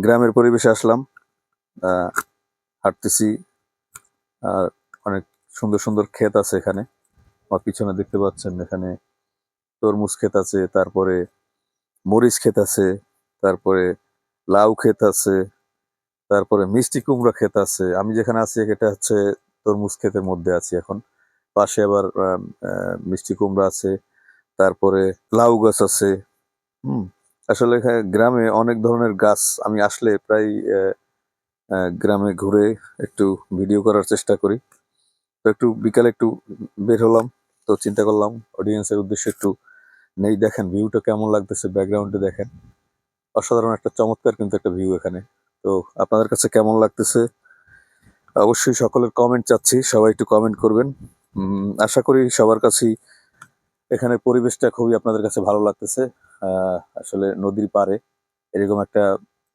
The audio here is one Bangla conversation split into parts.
গ্রামের পরিবেশে আসলাম, হাঁটতেছি। আর অনেক সুন্দর সুন্দর ক্ষেত আছে এখানে। আমার পিছনে দেখতে পাচ্ছেন এখানে তরমুজ ক্ষেত আছে, তারপরে মরিচ ক্ষেত আছে, তারপরে লাউ ক্ষেত আছে, তারপরে মিষ্টি কুমড়া ক্ষেত আছে। আমি যেখানে আছি এটা হচ্ছে তরমুজ ক্ষেতের মধ্যে আছি এখন। পাশে আবার মিষ্টি কুমড়া আছে, তারপরে লাউ গাছ আছে। হুম। আসলে এখানে গ্রামে অনেক ধরনের গাছ, আমি আসলে প্রায় গ্রামে ঘুরে একটু ভিডিও করার চেষ্টা করি। তো একটু বিকালে একটু বের হলাম, তো চিন্তা করলাম অডিয়েন্সের উদ্দেশ্যে একটু নেই। দেখেন ভিউটা কেমন লাগতেছে, ব্যাকগ্রাউন্ডে দেখেন, অসাধারণ একটা চমৎকার কিন্তু একটা ভিউ এখানে। তো আপনাদের কাছে কেমন লাগতেছে অবশ্যই সকলের কমেন্ট চাচ্ছি, সবাই একটু কমেন্ট করবেন। আশা করি সবার কাছেই এখানে পরিবেশটা খুবই আপনাদের কাছে ভালো লাগতেছে। আসলে নদীর পাড়ে এরকম একটা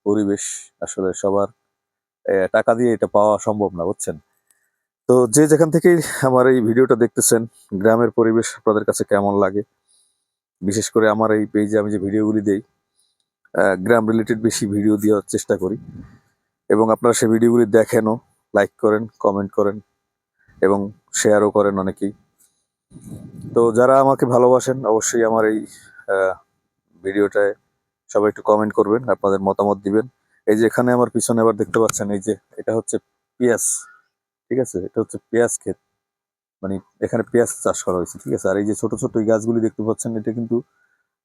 পরিবেশ আসলে সবার টাকা দিয়ে এটা পাওয়া সম্ভব না, বুঝছেন? তো যে যেখান থেকেই আমার এই ভিডিওটা দেখতেছেন, গ্রামের পরিবেশ আপনাদের কাছে কেমন লাগে? বিশেষ করে আমার এই পেজে আমি যে ভিডিওগুলি দেই, গ্রাম রিলেটেড বেশি ভিডিও দেওয়ার চেষ্টা করি, এবং আপনারা সেই ভিডিওগুলি দেখেনও, লাইক করেন, কমেন্ট করেন এবং শেয়ারও করেন অনেকেই। তো যারা আমাকে ভালোবাসেন অবশ্যই আমার এই ভিডিওটায় সবাই একটু কমেন্ট করবেন, আপনাদের মতামত দিবেন। এই যে এখানে আমার পিছনে আবার দেখতে পাচ্ছেন, এই যে এটা হচ্ছে পেঁয়াজ, ঠিক আছে? এটা হচ্ছে পেঁয়াজ ক্ষেত, মানে এখানে পেঁয়াজ চাষ করা হয়েছে, ঠিক আছে? আর এই যে ছোট ছোট এই গাছগুলি দেখতে পাচ্ছেন, এটা কিন্তু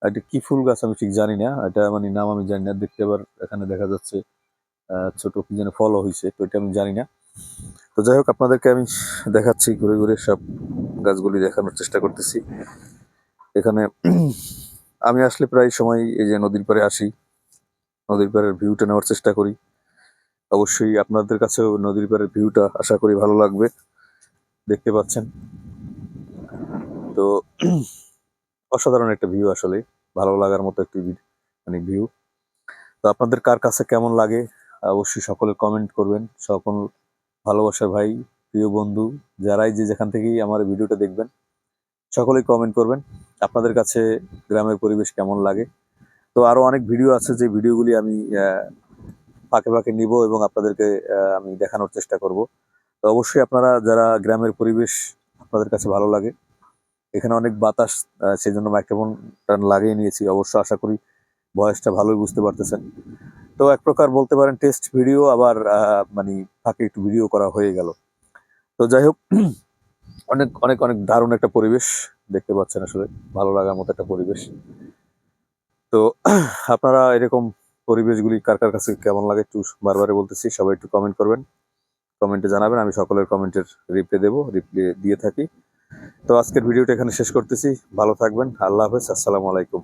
এটা কি ফুল গাছ আমি ঠিক জানি না, এটা মানে নাম আমি জানি না। দেখতে আবার এখানে দেখা যাচ্ছে ছোট কি যেন ফলও হয়েছে, তো এটা আমি জানি না। তো যাই হোক, আপনাদেরকে আমি দেখাচ্ছি, ঘুরে ঘুরে সব গাছগুলি দেখানোর চেষ্টা করতেছি এখানে। আমি আসলে প্রায় সময় এই যে নদীর পাড়ে আসি, নদীর পাড়ের ভিউটা নেওয়ার চেষ্টা করি। অবশ্যই আপনাদের কাছেও নদীর পাড়ের ভিউটা আশা করি ভালো লাগবে। দেখতে পাচ্ছেন তো অসাধারণ একটা ভিউ, আসলে ভালো লাগার মতো একটি মানে ভিউ। তো আপনাদের কার কাছে কেমন লাগে অবশ্যই সকলে কমেন্ট করবেন। সকল ভালোবাসার ভাই, প্রিয় বন্ধু, যারাই যে যেখান থেকেই আমার ভিডিওটা দেখবেন, সকলেই কমেন্ট করবেন আপনাদের কাছে গ্রামের পরিবেশ কেমন লাগে। তো আরো অনেক ভিডিও আছে, যে ভিডিওগুলি আমি ফাঁকে ফাঁকে নিব এবং আপনাদেরকে আমি দেখানোর চেষ্টা করব। তো অবশ্যই আপনারা যারা গ্রামের পরিবেশ আপনাদের কাছে ভালো লাগে, এখানে অনেক বাতাস, সেই জন্য মাইক্রোফোনটা লাগিয়ে নিয়েছি। অবশ্য আশা করি ভয়েসটা ভালোই বুঝতে পারতেছেন। তো এক প্রকার বলতে পারেন টেস্ট ভিডিও, আবার মানে ফাঁকে একটু ভিডিও করা হয়ে গেল। তো যাই হোক, অনেক অনেক অনেক দারুণ একটা পরিবেশ দেখতে পাচ্ছেন, আসলে ভালো লাগার মতো একটা পরিবেশ। তো আপনারা এরকম পরিবেশগুলি কার কার কাছে কেমন লাগে একটু বারবারে বলতেছি, সবাই একটু কমেন্ট করবেন, কমেন্টে জানাবেন। আমি সকলের কমেন্টের রিপ্লাই দেবো, রিপ্লাই দিয়ে থাকি। তো আজকের ভিডিওটা এখানে শেষ করতেছি। ভালো থাকবেন, আল্লাহ হাফেজ, আসসালামু আলাইকুম।